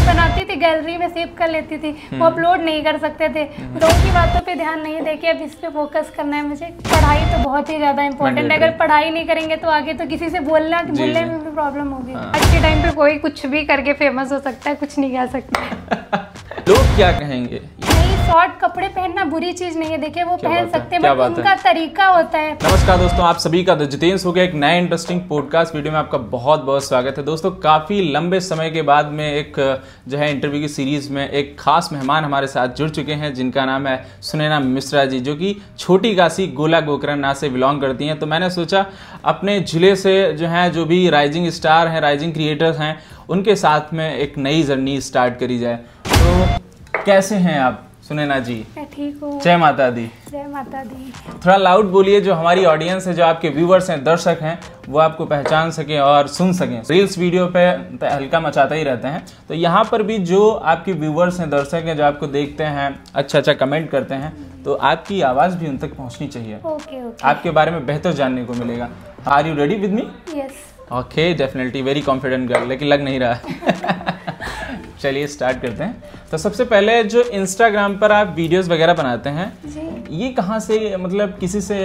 बनाती थी, गैलरी में सेव कर लेती थी, वो अपलोड नहीं कर सकते थे। लोगों की बातों पे ध्यान नहीं दे के अब इस पे फोकस करना है मुझे। पढ़ाई तो बहुत ही ज़्यादा इंपॉर्टेंट है, अगर पढ़ाई नहीं करेंगे तो आगे तो किसी से बोलने में भी प्रॉब्लम होगी। आज के टाइम पे कोई कुछ भी करके फेमस हो सकता है, कुछ नहीं कह सकता। लोग क्या कहेंगे? शॉर्ट कपड़े पहनना बुरी चीज नहीं है, देखिए वो पहन सकते हैं, बट उनका तरीका होता है। नमस्कार दोस्तों, आप सभी का जितेंद्र हो गया एक नए इंटरेस्टिंग पॉडकास्ट वीडियो में आपका बहुत बहुत स्वागत है। दोस्तों काफ़ी लंबे समय के बाद में एक जो है इंटरव्यू की सीरीज में एक खास मेहमान हमारे साथ जुड़ चुके हैं, जिनका नाम है सुनैना मिश्रा जी, जो कि छोटी काशी गोला गोकरण नाम से बिलोंग करती हैं। तो मैंने सोचा अपने जिले से जो है जो भी राइजिंग स्टार हैं, राइजिंग क्रिएटर्स हैं, उनके साथ में एक नई जर्नी स्टार्ट करी जाए। तो कैसे हैं आप सुनैना जी? मैं ठीक हूँ। जय माता दी। जय माता दी। थोड़ा लाउड बोलिए, जो हमारी ऑडियंस है, जो आपके व्यूवर्स हैं, दर्शक हैं, वो आपको पहचान सकें और सुन सकें। रील्स वीडियो पे हल्का मचाते ही रहते हैं, तो यहाँ पर भी जो आपके व्यूवर्स हैं, दर्शक हैं, जो आपको देखते हैं, अच्छा कमेंट करते हैं, तो आपकी आवाज़ भी उन तक पहुँचनी चाहिए। ओके। आपके बारे में बेहतर जानने को मिलेगा। Are you ready with me? Yes. Okay, definitely very confident girl, लेकिन लग नहीं रहा। चलिए स्टार्ट करते हैं। तो सबसे पहले जो इंस्टाग्राम पर आप वीडियोस वगैरह बनाते हैं जी, ये कहाँ से, मतलब किसी से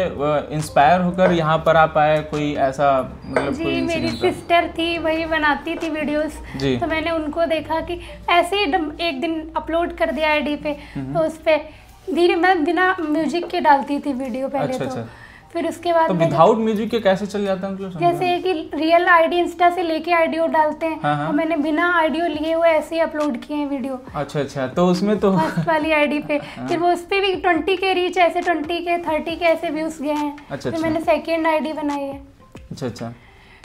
इंस्पायर होकर यहाँ पर आप आए? कोई ऐसा मतलब जी, कोई मेरी सिस्टर थी, वही बनाती थी वीडियोस, तो मैंने उनको देखा कि ऐसे ही एक दिन अपलोड कर दिया आईडी पे, तो उस पे धीरे मैं बिना म्यूजिक के डालती थी वीडियो पहले। अच्छा। फिर उसके बाद तो विदाउट म्यूजिक के कैसे चल जाता है? मतलब जैसे कि रियल आईडी इंस्टा से लेके आईडियो डालते हैं, हाँ। तो मैंने बिना आईडियो लिए हुए ऐसे ही अपलोड किए हैं वीडियो। अच्छा, तो उसमें तो फर्स्ट वाली आईडी पे फिर वो उस पे भी 20 के रीच, ऐसे 20 के 30 के ऐसे व्यूज गए हैं। फिर मैंने सेकेंड आईडी बनाई है। अच्छा।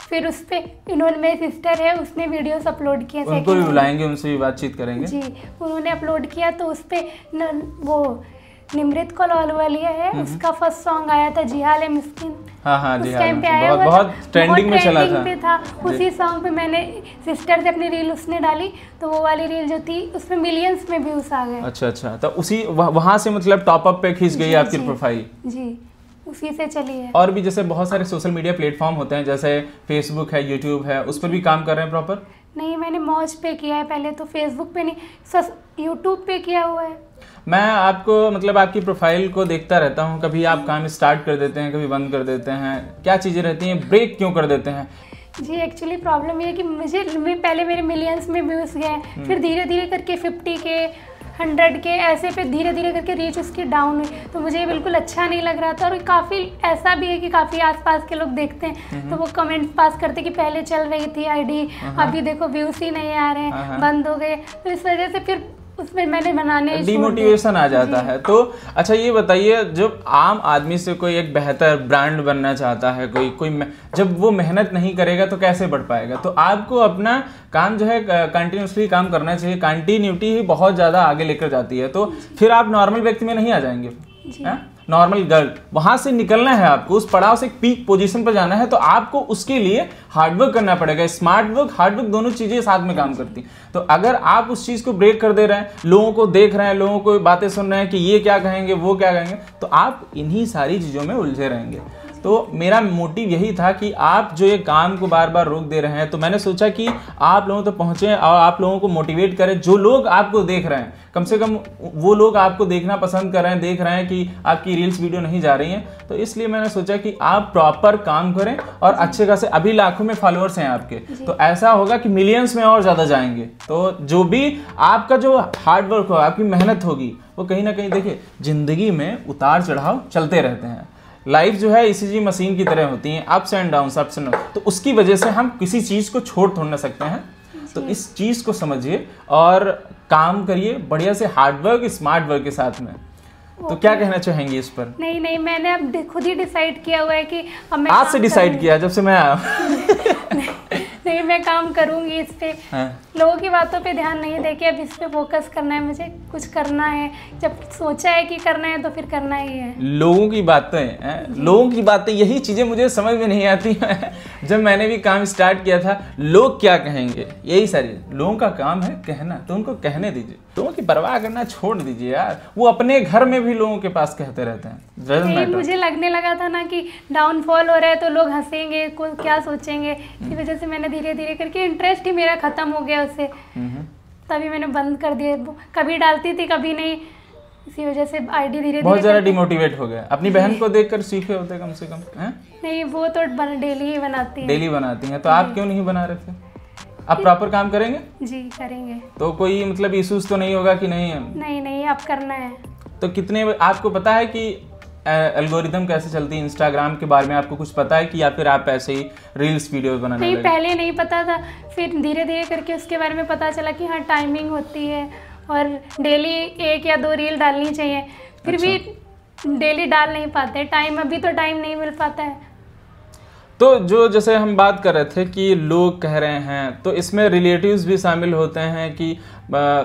फिर उस पे इन्होंने, मेरी सिस्टर है, उसने वीडियोस अपलोड किए। उनको भी बुलाएंगे, उनसे भी बातचीत करेंगे। जी, उन्होंने अपलोड किया, तो उस पे वो निमृत कौल वाली है, उसका फर्स्ट सॉन्ग आया था जिहाल मिस्किन। हाँ, उस टाइम पे आया, बहुत ट्रेंडिंग में चला था। उसी सॉन्ग पे मैंने सिस्टर से अपनी रील उसने डाली, तो वो वाली रील जो थी उसमें मिलियंस में व्यूज आ गए। अच्छा, तो उसी वहाँ से मतलब टॉप अप पे खींच गई आपकी प्रोफाइल? जी, उसी से चली है। और भी जैसे बहुत सारे सोशल मीडिया प्लेटफॉर्म होते हैं, जैसे फेसबुक है, यूट्यूब है, उस पर भी काम कर रहे हैं प्रॉपर? नहीं, मैंने मौज पे किया है पहले, तो फेसबुक पे नहीं, यूट्यूब पे किया हुआ है। मैं आपको मतलब आपकी प्रोफाइल को देखता रहता हूँ, कभी आप काम स्टार्ट कर देते हैं, कभी बंद कर देते हैं, क्या चीज़ें रहती हैं, ब्रेक क्यों कर देते हैं? जी, एक्चुअली प्रॉब्लम ये है कि पहले मेरे मिलियंस में व्यूज़ गए, फिर धीरे धीरे करके 50 के 100 के ऐसे पे धीरे धीरे करके रीच उसकी डाउन हुई, तो मुझे बिल्कुल अच्छा नहीं लग रहा था। और काफ़ी ऐसा भी है कि काफ़ी आसपास के लोग देखते हैं, तो वो कमेंट पास करते कि पहले चल रही थी आईडी, अभी देखो व्यूज़ ही नहीं आ रहे हैं, बंद हो गए, तो इस वजह से फिर उसमें मैंने बनाने डिमोटिवेशन आ जाता है। तो अच्छा ये बताइए, जब आम आदमी से कोई एक बेहतर ब्रांड बनना चाहता है, कोई जब वो मेहनत नहीं करेगा तो कैसे बढ़ पाएगा? तो आपको अपना काम जो है कंटिन्यूसली काम करना चाहिए। कंटिन्यूटी ही बहुत ज़्यादा आगे लेकर जाती है। तो फिर आप नॉर्मल व्यक्ति में नहीं आ जाएंगे, नॉर्मल गर्ल, वहां से निकलना है आपको, उस पड़ाव से पीक पोजीशन पर जाना है, तो आपको उसके लिए हार्डवर्क करना पड़ेगा। स्मार्ट वर्क, हार्डवर्क, दोनों चीजें साथ में काम करती। तो अगर आप उस चीज को ब्रेक कर दे रहे हैं, लोगों को देख रहे हैं, लोगों को बातें सुन रहे हैं कि ये क्या कहेंगे, वो क्या कहेंगे, तो आप इन्हीं सारी चीजों में उलझे रहेंगे। तो मेरा मोटिव यही था कि आप जो ये काम को बार बार रोक दे रहे हैं, तो मैंने सोचा कि आप लोगों तक पहुंचे और आप लोगों को मोटिवेट करें। जो लोग आपको देख रहे हैं, कम से कम वो लोग आपको देखना पसंद कर रहे हैं, देख रहे हैं कि आपकी रील्स वीडियो नहीं जा रही हैं, तो इसलिए मैंने सोचा कि आप प्रॉपर काम करें और अच्छे खासे, अभी लाखों में फॉलोअर्स हैं आपके, तो ऐसा होगा कि मिलियंस में और ज़्यादा जाएंगे। तो जो भी आपका जो हार्डवर्क होगा, आपकी मेहनत होगी, वो कहीं ना कहीं, देखिए जिंदगी में उतार चढ़ाव चलते रहते हैं। लाइफ जो है ईसीजी मशीन की तरह होती है, ups and down, ups and down. तो उसकी वजह से हम किसी चीज़ को छोड़ थोड़ ना सकते हैं। तो इस चीज़ को समझिए और काम करिए बढ़िया से, हार्डवर्क, स्मार्ट वर्क के साथ में। तो क्या कहना चाहेंगे इस पर? नहीं, मैंने अब खुद ही डिसाइड किया हुआ है कि आज से डिसाइड किया, जब से मैं आया। नहीं, मैं काम करूंगी इस पे। लोगों की बातों पे ध्यान नहीं देके अब इस पे फोकस करना है, मुझे कुछ करना है। जब सोचा है कि करना है तो फिर करना ही है। लोगों की बातें, यही चीजें मुझे समझ में नहीं आती हैं। जब मैंने भी काम स्टार्ट किया था, लोग क्या कहेंगे, यही सारी लोगों का काम है कहना, तो उनको कहने दीजिए। लोगों की परवाह करना छोड़ दीजिए यार, वो अपने घर में भी लोगों के पास कहते रहते हैं। मुझे लगने लगा था ना कि डाउनफॉल हो रहा है तो लोग हंसेंगे, क्या सोचेंगे, इसी वजह से मैंने धीरे धीरे करके इंटरेस्ट ही मेरा खत्म हो गया उससे। तभी मैंने बंद कर दिया। कभी डालती थी कभी नहीं, इसी वजह से आईडी धीरे बहुत ज़्यादा डिमोटिवेट हो गया। अपनी बहन को देखकर सीखे होते कम से कम, हैं? नहीं, वो तो डेली ही बनाती है। डेली बनाती हैं, तो आप क्यों नहीं बना रहे थे? आप प्रॉपर काम करेंगे? जी करेंगे। तो कोई मतलब इश्यूज तो नहीं होगा कि नहीं? नहीं, अब करना है। तो कितने, आपको पता है कि एल्गोरिदम कैसे चलती है इंस्टाग्राम के बारे में, आपको कुछ पता है कि या फिर आप ऐसे ही रील्स वीडियोस बनाने नहीं लगे? पहले नहीं पता था, फिर धीरे धीरे करके उसके बारे में पता चला कि हाँ टाइमिंग होती है और डेली 1 या 2 रील डालनी चाहिए। फिर भी डेली डाल नहीं पाते, टाइम अभी तो टाइम नहीं मिल पाता है। तो जो जैसे हम बात कर रहे थे कि लोग कह रहे हैं, तो इसमें रिलेटिव्स भी शामिल होते हैं कि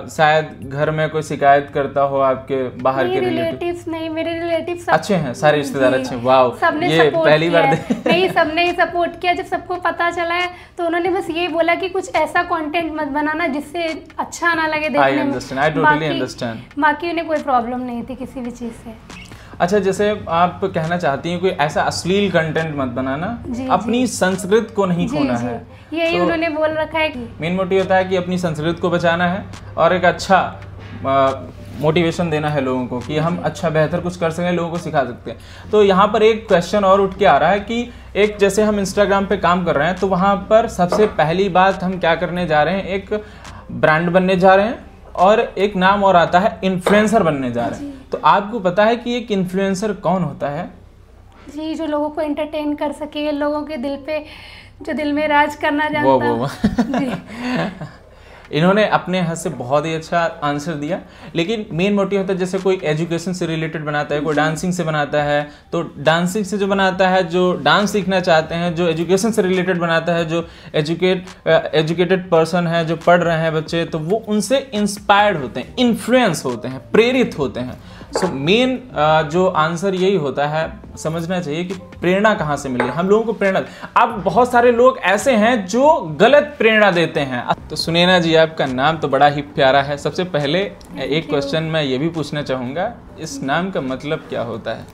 शायद घर में कोई शिकायत करता हो आपके बाहर के रिलेटिव्स? नहीं, मेरे रिलेटिव्स अच्छे हैं, सारे रिश्तेदार अच्छे हैं। वाह, सबने ये पहली बार नहीं, सबने ही सपोर्ट किया। जब सबको पता चला है तो उन्होंने बस ये बोला कि कुछ ऐसा कंटेंट मत बनाना जिससे अच्छा ना लगे देखने में। I understand, I totally understand। बाकी उन्हें कोई प्रॉब्लम नहीं थी किसी भी चीज़ से। अच्छा, जैसे आप कहना चाहती हैं कोई ऐसा अश्लील कंटेंट मत बनाना, अपनी संस्कृति को नहीं खोना है, यही उन्होंने बोल रखा है। मेन मोटिव होता है कि अपनी संस्कृति को बचाना है और एक अच्छा मोटिवेशन देना है लोगों को कि हम अच्छा बेहतर कुछ कर सकें, लोगों को सिखा सकते हैं। तो यहाँ पर एक क्वेश्चन और उठ के आ रहा है कि एक जैसे हम इंस्टाग्राम पे काम कर रहे हैं, तो वहाँ पर सबसे पहली बात हम क्या करने जा रहे हैं, एक ब्रांड बनने जा रहे हैं और एक नाम और आता है इन्फ्लुएंसर बनने जा रहे हैं। तो आपको पता है कि एक इन्फ्लुएंसर कौन होता है? जी, जो लोगों को एंटरटेन कर सके, लोगों के दिल पे, जो दिल में राज करना जानता है। जी। इन्होंने अपने हाथ से बहुत ही अच्छा आंसर दिया, लेकिन मेन मोटिव होता है जैसे कोई एजुकेशन से रिलेटेड बनाता है, कोई डांसिंग से बनाता है, तो डांसिंग से जो बनाता है, जो डांस सीखना चाहते हैं, जो एजुकेशन से रिलेटेड बनाता है, जो एजुकेटेड पर्सन है, जो पढ़ रहे हैं बच्चे, तो वो उनसे इंस्पायर्ड होते हैं, इन्फ्लुएंस होते हैं, प्रेरित होते हैं। सो मेन जो आंसर यही होता है, समझना चाहिए कि प्रेरणा कहाँ से मिली हम लोगों को। प्रेरणा, अब बहुत सारे लोग ऐसे हैं जो गलत प्रेरणा देते हैं। तो सुनैना जी, आपका नाम तो बड़ा ही प्यारा है। सबसे पहले एक क्वेश्चन मैं ये भी पूछना चाहूँगा, इस नाम का मतलब क्या होता है?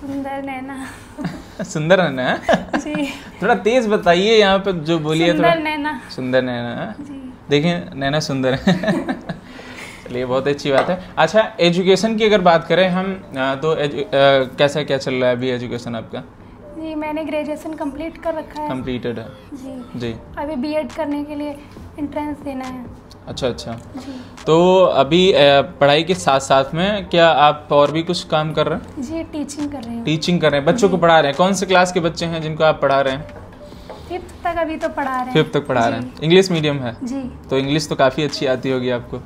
सुंदर नैना। सुंदर नैना जी। थोड़ा तेज बताइए, यहाँ पे जो बोलिए थोड़ा। सुंदर नैना। सुंदर नैना, देखें नैना सुंदर है। चलिए, बहुत अच्छी बात है। अच्छा, एजुकेशन की अगर बात करें हम, तो कैसा क्या चल रहा है अभी एजुकेशन आपका? जी, मैंने ग्रेजुएशन कंप्लीट कर रखा है। कंप्लीटेड है? जी। अभी बीएड करने के लिए एंट्रेंस देना है। अच्छा। जी। तो अभी पढ़ाई के साथ साथ में क्या आप और भी कुछ काम कर रहे हैं? जी, टीचिंग कर रहे हैं। टीचिंग कर रहे हैं, बच्चों को पढ़ा रहे हैं। कौन से क्लास के बच्चे हैं जिनको आप पढ़ा रहे हैं? 5th तक अभी तो पढ़ा रहे हैं। 5th तक पढ़ा रहे हैं। इंग्लिश मीडियम है? जी। तो इंग्लिश तो काफ़ी अच्छी आती होगी आपको,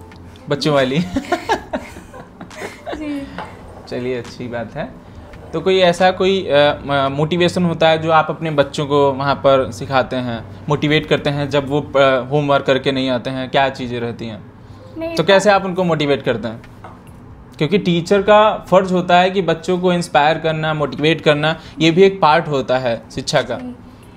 बच्चों वाली। जी। चलिए, अच्छी बात है। तो कोई ऐसा कोई मोटिवेशन होता है जो आप अपने बच्चों को वहाँ पर सिखाते हैं, मोटिवेट करते हैं जब वो होमवर्क करके नहीं आते हैं, क्या चीज़ें रहती हैं? तो कैसे आप उनको मोटिवेट करते हैं? क्योंकि टीचर का फर्ज होता है कि बच्चों को इंस्पायर करना, मोटिवेट करना, ये भी एक पार्ट होता है शिक्षा का।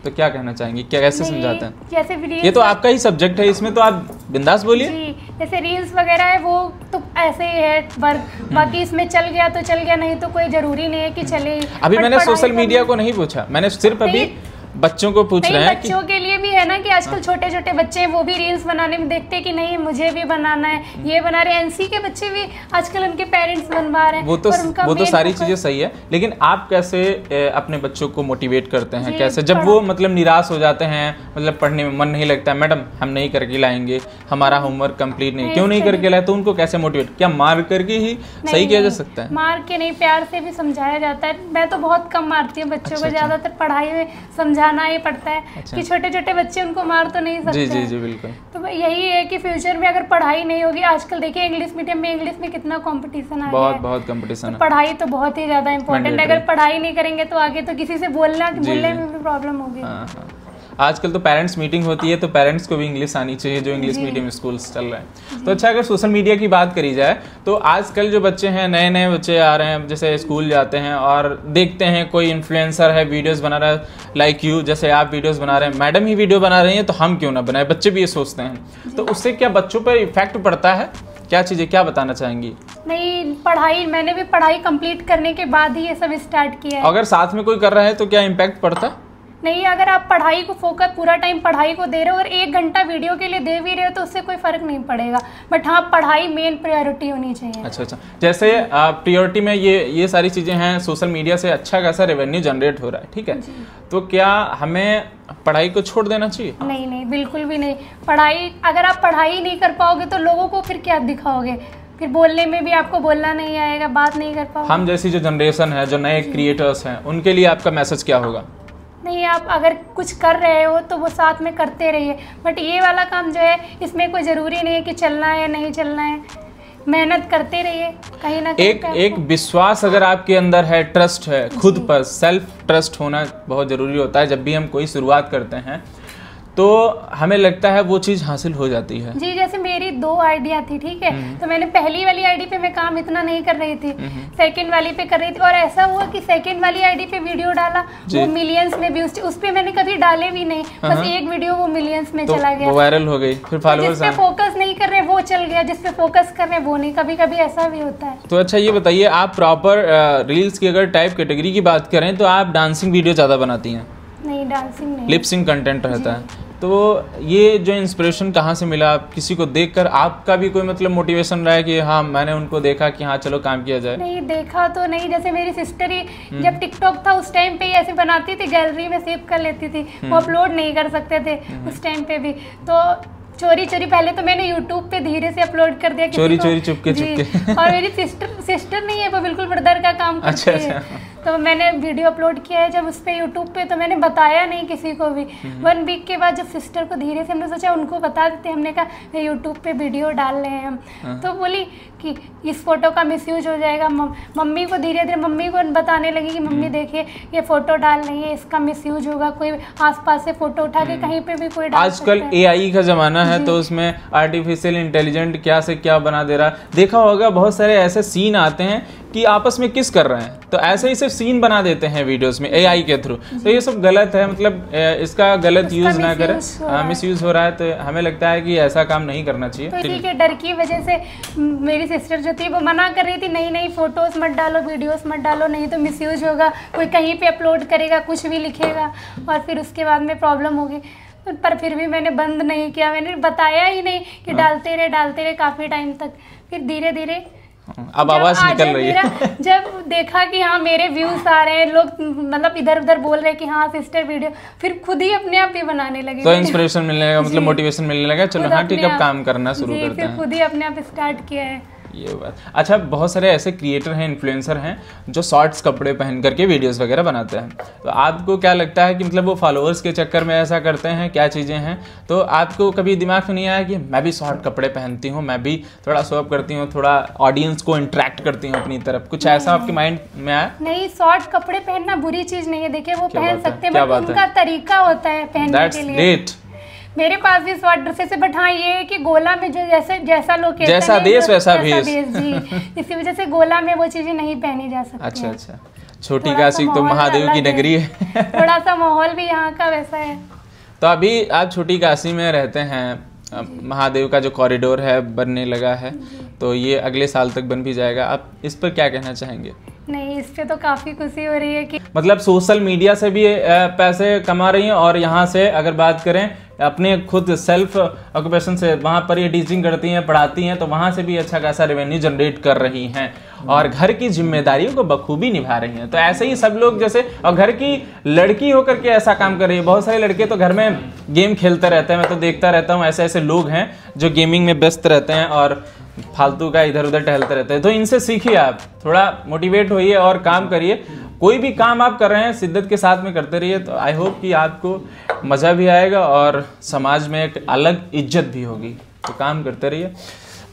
तो क्या कहना चाहेंगे, क्या कैसे समझाते हैं? जैसे ये तो आपका ही सब्जेक्ट है, इसमें तो आप बिंदास बोलिए। जी, जैसे रील्स वगैरह है वो तो ऐसे ही है वर्क, बाकी इसमें चल गया तो चल गया, नहीं तो कोई जरूरी नहीं है कि चले। अभी मैंने सोशल मीडिया को नहीं पूछा, मैंने सिर्फ अभी बच्चों को पूछ रहे हैं। बच्चों के लिए भी है ना कि आजकल छोटे छोटे बच्चे हैं, वो भी रील्स बनाने में देखते हैं कि नहीं मुझे भी बनाना है, ये बना रहे हैं। एनसी के बच्चे भी आजकल उनके पेरेंट्स बनवा रहे हैं। वो तो सारी चीजें सही है, लेकिन आप कैसे अपने बच्चों को मोटिवेट करते हैं? कैसे जब वो मतलब निराश हो जाते हैं, मतलब पढ़ने में मन नहीं लगता, मैडम हम नहीं करके लाएंगे, हमारा होमवर्क कंप्लीट नहीं, क्यों नहीं करके लाए? तो उनको कैसे मोटिवेट, क्या मार करके ही सही किया जा सकता है? मार के नहीं, प्यार से भी समझाया जाता है। मैं तो बहुत कम मारती हूँ बच्चों को, ज्यादातर पढ़ाई में समझाना ही पड़ता है। कि छोटे छोटे बच्चे उनको मार तो नहीं सकते। जी जी बिल्कुल। तो यही है कि फ्यूचर में अगर पढ़ाई नहीं होगी, आजकल देखिए इंग्लिश मीडियम में, इंग्लिश में कितना कंपटीशन आ गया है। बहुत कंपटीशन है। पढ़ाई तो बहुत ही ज्यादा इंपॉर्टेंट है। अगर पढ़ाई नहीं करेंगे तो आगे तो किसी से बोलने में भी प्रॉब्लम होगी। आजकल तो पेरेंट्स मीटिंग होती है, तो पेरेंट्स को भी इंग्लिश आनी चाहिए जो इंग्लिश मीडियम स्कूल्स चल रहे हैं। तो अच्छा, अगर सोशल मीडिया की बात करी जाए तो आजकल जो बच्चे हैं, नए नए बच्चे आ रहे हैं, जैसे स्कूल जाते हैं और देखते हैं कोई इन्फ्लुएंसर है, वीडियोस बना रहा है, लाइक यू, जैसे आप वीडियोस बना रहे हैं, मैडम ही वीडियो बना रही हैं तो हम क्यों ना बनाए, बच्चे भी ये सोचते हैं। तो उससे क्या बच्चों पर इफेक्ट पड़ता है? क्या चीज़ें, क्या बताना चाहेंगी? नहीं, पढ़ाई, मैंने भी पढ़ाई कंप्लीट करने के बाद ही ये सब स्टार्ट किया है। अगर साथ में कोई कर रहा है तो क्या इम्पैक्ट पड़ता? नहीं, अगर आप पढ़ाई को फोकस पूरा टाइम पढ़ाई को दे रहे हो और 1 घंटा वीडियो के लिए दे भी रहे हो तो उससे कोई फ़र्क नहीं पड़ेगा, बट हाँ पढ़ाई मेन प्रायोरिटी होनी चाहिए। अच्छा, जैसे प्रायोरिटी में ये सारी चीज़ें हैं, सोशल मीडिया से अच्छा खासा रेवेन्यू जनरेट हो रहा है, ठीक है, तो क्या हमें पढ़ाई को छोड़ देना चाहिए? नहीं नहीं, बिल्कुल भी नहीं। पढ़ाई, अगर आप पढ़ाई नहीं कर पाओगे तो लोगों को फिर क्या दिखाओगे, फिर बोलने में भी आपको बोलना नहीं आएगा, बात नहीं कर पाओगे। हम जैसी जो जनरेशन है, जो नए क्रिएटर्स हैं, उनके लिए आपका मैसेज क्या होगा? नहीं, आप अगर कुछ कर रहे हो तो वो साथ में करते रहिए, बट ये वाला काम जो है इसमें कोई ज़रूरी नहीं है कि चलना है नहीं चलना है, मेहनत करते रहिए कहीं ना कहीं। एक विश्वास अगर आपके अंदर है, ट्रस्ट है खुद पर, सेल्फ ट्रस्ट होना बहुत ज़रूरी होता है। जब भी हम कोई शुरुआत करते हैं तो हमें लगता है वो चीज़ हासिल हो जाती है। जी, जैसे मेरी 2 आइडिया थी, ठीक है, तो मैंने पहली वाली आईडी पे मैं काम इतना नहीं कर रही थी, सेकंड वाली पे कर रही थी, और ऐसा हुआ कि सेकंड वाली आईडी पे वीडियो डाला, वो मिलियंस में व्यूज, उस पे मैंने कभी डाले भी नहीं, बस एक वीडियो वो मिलियंस में चला गया, वायरल हो गई, फिर फॉलोअर्स। जिस पे फोकस नहीं कर रहे वो चल गया, जिस पे फोकस कर रहे वो नहीं, कभी कभी ऐसा भी होता है। तो अच्छा, ये बताइए, आप प्रॉपर रील्स की अगर टाइप कैटेगरी की बात करें तो आप डांसिंग वीडियो ज़्यादा बनाती हैं? नहीं, डांसिंग नहीं, लिप सिंक कंटेंट रहता है। तो ये जो इंस्पिरेशन कहाँ से मिला? किसी को देखकर आपका भी कोई मतलब मोटिवेशन रहा है कि हाँ मैंने उनको देखा कि हाँ चलो काम किया जाए? नहीं, देखा तो नहीं, जैसे मेरी सिस्टर ही जब टिकटॉक था उस टाइम पे ही ऐसे बनाती थी, गैलरी में सेव कर लेती थी, वो अपलोड नहीं कर सकते थे उस टाइम पे भी, तो चोरी चोरी पहले तो मैंने यूट्यूब पे धीरे से अपलोड कर दिया, चोरी चोरी चुपके चुपके। और मेरी सिस्टर नहीं है, वो बिल्कुल ब्रदर का काम करती है, तो मैंने वीडियो अपलोड किया है जब उस पे यूट्यूब पे, तो मैंने बताया नहीं किसी को भी। 1 वीक के बाद जब सिस्टर को धीरे से हमने सोचा उनको बता देते, हमने कहा यूट्यूब पे वीडियो डाल रहे हैं हम, तो बोली कि इस फोटो का मिसयूज हो जाएगा। मम्मी को धीरे धीरे मम्मी को बताने लगी कि मम्मी देखिए ये फोटो डाल रही है, इसका मिसयूज होगा, कोई आसपास से फोटो उठा के कहीं पे भी कोई डाल सकता है। आजकल AI का जमाना है, तो उसमें आर्टिफिशियल इंटेलिजेंट क्या से क्या बना दे रहा। देखा होगा बहुत सारे ऐसे सीन आते हैं कि आपस में किस कर रहे हैं, तो ऐसे ही सिर्फ सीन बना देते हैं वीडियोस में AI के थ्रू, तो ये सब गलत है, मतलब इसका गलत यूज ना करें। मिसयूज हो रहा है, तो हमें लगता है कि ऐसा काम नहीं करना चाहिए। तो इसी के डर की वजह से मेरी सिस्टर जो थी वो मना कर रही थी, नहीं नहीं फोटोज मत डालो, वीडियोस मत डालो, नहीं तो मिसयूज होगा, कोई कहीं पे अपलोड करेगा, कुछ भी लिखेगा, और फिर उसके बाद में प्रॉब्लम होगी। पर फिर भी मैंने बंद नहीं किया, मैंने बताया ही नहीं कि डालते रहे काफ़ी टाइम तक, फिर धीरे धीरे अब आवाज निकल रही है। जब देखा कि हाँ मेरे व्यूज आ रहे हैं, लोग मतलब इधर उधर बोल रहे हैं कि हाँ सिस्टर वीडियो, फिर खुद ही अपने आप ही बनाने लगे, तो इंस्पिरेशन मिलने लगा, मतलब मोटिवेशन मिलने लगा, चलो हाँ ठीक है अब काम करना शुरू करते हैं, फिर खुद ही अपने आप स्टार्ट किया है ये बात। अच्छा, बहुत सारे ऐसे क्रिएटर हैं, इन्फ्लुएंसर हैं जो शॉर्ट्स कपड़े पहन करके वीडियोस वगैरह बनाते हैं, तो आपको क्या लगता है कि मतलब वो फॉलोअर्स के चक्कर में ऐसा करते हैं, क्या चीज़ें हैं? तो आपको कभी दिमाग में नहीं आया कि मैं भी शॉर्ट कपड़े पहनती हूँ, मैं भी थोड़ा शो अप करती हूँ, थोड़ा ऑडियंस को इंटरेक्ट करती हूँ अपनी तरफ, कुछ ऐसा आपके माइंड में आया? नहीं, शॉर्ट कपड़े पहनना बुरी चीज़ नहीं है, देखिए वो पहन सकते हैं, बट उनका तरीका होता है पहनने के लिए। मेरे पास भी शॉर्ट ड्रेसेस है, बट हाँ ये है कि गोला में जो जैसा लोकेशन, जैसा देश वैसा भेष जी, इसी वजह से गोला में वो चीजें नहीं पहनी जा सकती। अच्छा अच्छा, छोटी काशी तो महादेव की नगरी है। थोड़ा सा माहौल भी यहाँ का वैसा है। तो अभी आप छोटी काशी में रहते हैं, महादेव का जो कॉरिडोर है बनने लगा है, तो ये अगले साल तक बन भी जाएगा, आप इस पर क्या कहना चाहेंगे? नहीं, इस पे तो काफ़ी खुशी हो रही है कि मतलब सोशल मीडिया से भी पैसे कमा रही हैं, और यहाँ से अगर बात करें अपने खुद सेल्फ ऑक्यूपेशन से, वहाँ पर ये टीचिंग करती हैं, पढ़ाती हैं, तो वहाँ से भी अच्छा खासा रेवेन्यू जनरेट कर रही हैं, और घर की जिम्मेदारियों को बखूबी निभा रही हैं। तो ऐसे ही सब लोग जैसे, और घर की लड़की होकर के ऐसा काम कर रही है। बहुत सारे लड़के तो घर में गेम खेलते रहते हैं, मैं तो देखता रहता हूँ, ऐसे ऐसे लोग हैं जो गेमिंग में व्यस्त रहते हैं और फालतू का इधर उधर टहलते रहते हैं। तो इनसे सीखिए, आप थोड़ा मोटिवेट होइए और काम करिए। कोई भी काम आप कर रहे हैं शिद्दत के साथ में करते रहिए, तो आई होप कि आपको मज़ा भी आएगा और समाज में एक अलग इज्जत भी होगी। तो काम करते रहिए।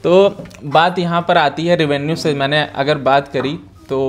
तो बात यहाँ पर आती है रेवेन्यू से। मैंने अगर बात करी तो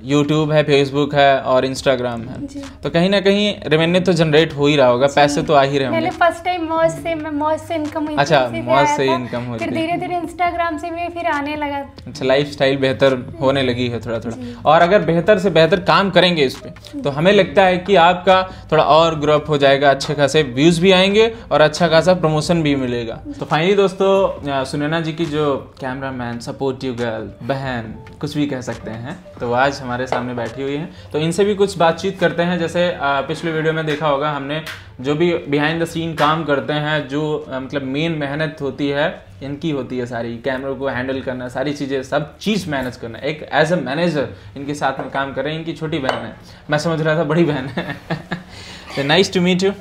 YouTube है, Facebook है और Instagram है, तो कहीं ना कहीं रेवेन्यू तो जनरेट हो ही रहा होगा, पैसे तो आ ही रहे होंगे। फर्स्ट टाइम मौज से इनकम हुई। अच्छा, मौज से इनकम हो रही, फिर धीरे धीरे Instagram से भी फिर आने लगा। अच्छा, लाइफस्टाइल बेहतर होने लगी है थोड़ा थोड़ा, और अगर बेहतर से बेहतर काम करेंगे इस पे, तो हमें लगता है कि आपका थोड़ा और ग्रो अप हो जाएगा, अच्छे खासे व्यूज भी आएंगे और अच्छा खासा प्रमोशन भी मिलेगा। तो फाइनली दोस्तों, सुनैना जी की जो कैमरामैन, सपोर्टिव गर्ल, बहन, कुछ भी कह सकते हैं, तो वो आज हमारे सामने बैठी हुई हैं, तो इनसे भी कुछ बातचीत करते हैं। जैसे पिछले वीडियो में देखा होगा हमने, जो भी बिहाइंड द सीन काम करते हैं, जो मतलब मेन मेहनत होती है इनकी होती है सारी, कैमरे को हैंडल करना, सारी चीज़ें, सब चीज़ मैनेज करना। एक एज अ मैनेजर इनके साथ में काम कर रहे हैं। इनकी छोटी बहन है, मैं समझ रहा था बड़ी बहन है। Nice to meet you.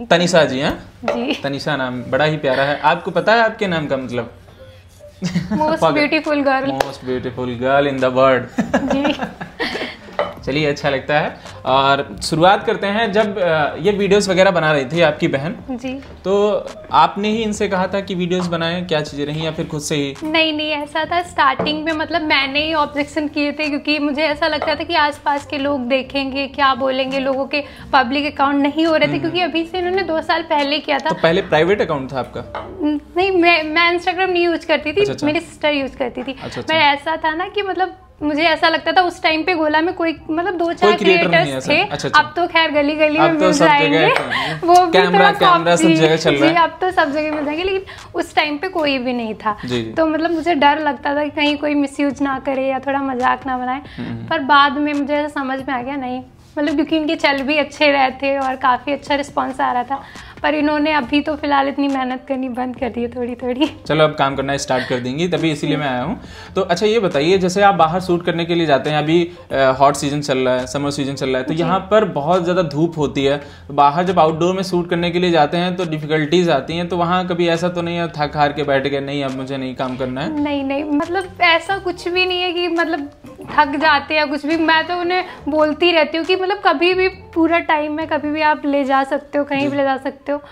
Tanisha ji. हैं जी, तनिषा नाम बड़ा ही प्यारा है। आपको पता है आपके नाम का मतलब? Most beautiful girl. Most beautiful girl in the world. जी। चलिए, अच्छा लगता है। और शुरुआत करते हैं, जब ये वीडियोस वगैरह बना रही थी आपकी बहन, जी, तो आपने ही इनसे कहा था कि वीडियोस बनाएं, क्या चीज़ें रही, या फिर खुद से ही? नहीं, ऐसा था स्टार्टिंग में, मतलब मैंने ही ऑब्जेक्शन किए थे, क्योंकि मुझे ऐसा लगता था कि आसपास के लोग देखेंगे, क्या बोलेंगे, लोगों के पब्लिक अकाउंट नहीं हो रहे थे, क्योंकि अभी से इन्होंने 2 साल पहले किया था। तो पहले प्राइवेट अकाउंट था आपका? नहीं, मैं इंस्टाग्राम नहीं यूज करती थी। अच्छा। मेरी सिस्टर यूज करती थी। अच्छा। मैं ऐसा था ना कि मतलब मुझे ऐसा लगता था उस टाइम पे गोला में कोई मतलब 2-4 क्रिएटर्स थे। अच्छा। अब तो खैर गली गली में तो मिल जाएंगे, वो भी कैमरा सब जगह चल रहा है। अब तो सब जगह मिल जाएंगे, लेकिन उस टाइम पे कोई भी नहीं था। जी। तो मतलब मुझे डर लगता था कि कहीं कोई मिसयूज ना करे या थोड़ा मजाक ना बनाए। पर बाद में मुझे ऐसा समझ में आ गया, नहीं मतलब क्योंकि इनके चल भी अच्छे रहे थे और काफ़ी अच्छा रिस्पॉन्स आ रहा था। पर इन्होंने अभी तो फिलहाल इतनी मेहनत करनी बंद कर दी है थोड़ी थोड़ी। चलो, अब काम करना स्टार्ट कर देंगी, तभी इसीलिए मैं आया हूँ। तो अच्छा ये बताइए, जैसे आप बाहर शूट करने के लिए जाते हैं, अभी हॉट सीजन चल रहा है, समर सीजन चल रहा है, तो यहाँ पर बहुत ज़्यादा धूप होती है। तो बाहर जब आउटडोर में शूट करने के लिए जाते हैं तो डिफिकल्टीज आती हैं, तो वहाँ कभी ऐसा तो नहीं है थक हार के बैठ गए, नहीं अब मुझे नहीं काम करना है? नहीं, मतलब ऐसा कुछ भी नहीं है कि मतलब थक जाते हैं कुछ भी। मैं तो उन्हें बोलती रहती हूँ कि मतलब कभी भी पूरा टाइम में कभी भी आप ले जा सकते हो, कहीं भी ले जा सकते हो।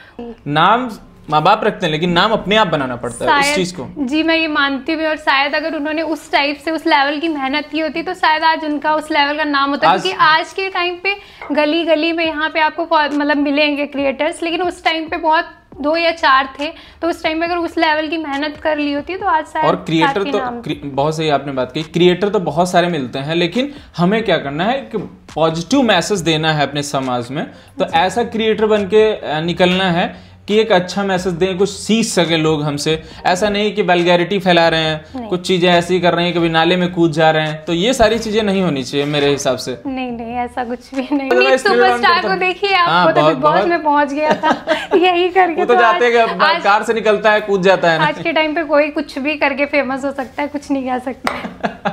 नाम माँ बाप रखते हैं, लेकिन नाम अपने आप बनाना पड़ता है इस चीज को। जी, मैं ये मानती हूँ, और शायद अगर उन्होंने उस टाइप से उस लेवल की मेहनत की होती तो शायद आज उनका उस लेवल का नाम होता, क्योंकि आज के टाइम पे गली गली में यहाँ पे आपको मतलब मिलेंगे क्रिएटर्स, लेकिन उस टाइम पे बहुत 2 या 4 थे। तो उस टाइम पे अगर उस लेवल की मेहनत कर ली होती तो आज शायद। और क्रिएटर तो बहुत सही आपने बात कही, क्रिएटर तो बहुत सारे मिलते हैं, लेकिन हमें क्या करना है कि पॉजिटिव मैसेज देना है अपने समाज में। तो ऐसा क्रिएटर बन के निकलना है कि एक अच्छा मैसेज दें, कुछ सीख सके लोग हमसे। ऐसा नहीं कि वल्गैरिटी फैला रहे हैं, कुछ चीजें ऐसी कर रहे हैं, कभी नाले में कूद जा रहे हैं, तो ये सारी चीजें नहीं होनी चाहिए मेरे हिसाब से। नहीं, ऐसा कुछ भी नहीं। सुपरस्टार को देखिए, आपको तो बिग बॉस में पहुंच गया था यही करके। वो तो जाते हैं, कार से निकलता है, कूद जाता है। आज के टाइम पे कोई कुछ भी करके फेमस हो सकता है, कुछ नहीं कह सकते।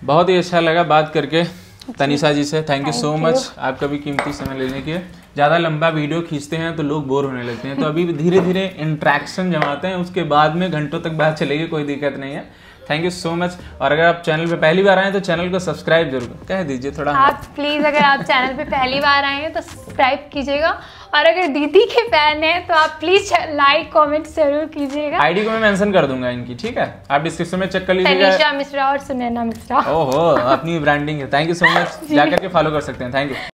बहुत ही अच्छा लगा बात करके तनिषा जी से। थैंक यू सो मच आपका भी कीमती समय लेने के। ज़्यादा लंबा वीडियो खींचते हैं तो लोग बोर होने लगते हैं, तो अभी धीरे धीरे इंट्रैक्शन जमाते हैं, उसके बाद में घंटों तक बात चलेगी, कोई दिक्कत नहीं है। Thank you so much. और अगर आप चैनल पे पहली बार आए हैं तो चैनल को सब्सक्राइब जरूर कह दीजिए थोड़ा। आप प्लीज़, अगर आप चैनल पे पहली बार आए हैं तो सब्सक्राइब कीजिएगा, और अगर दीदी के फैन हैं तो आप प्लीज लाइक कमेंट जरूर कीजिएगा। आईडी को मैं मेंशन कर दूंगा इनकी, ठीक है? आप डिस्क्रिप्शन में चेक कर लीजिएगा। तनिषा मिश्रा और सुनैना मिश्रा। ओहो, अपनी ब्रांडिंग है। थैंक यू सो मच, जाकर के फॉलो कर सकते हैं। Thank you.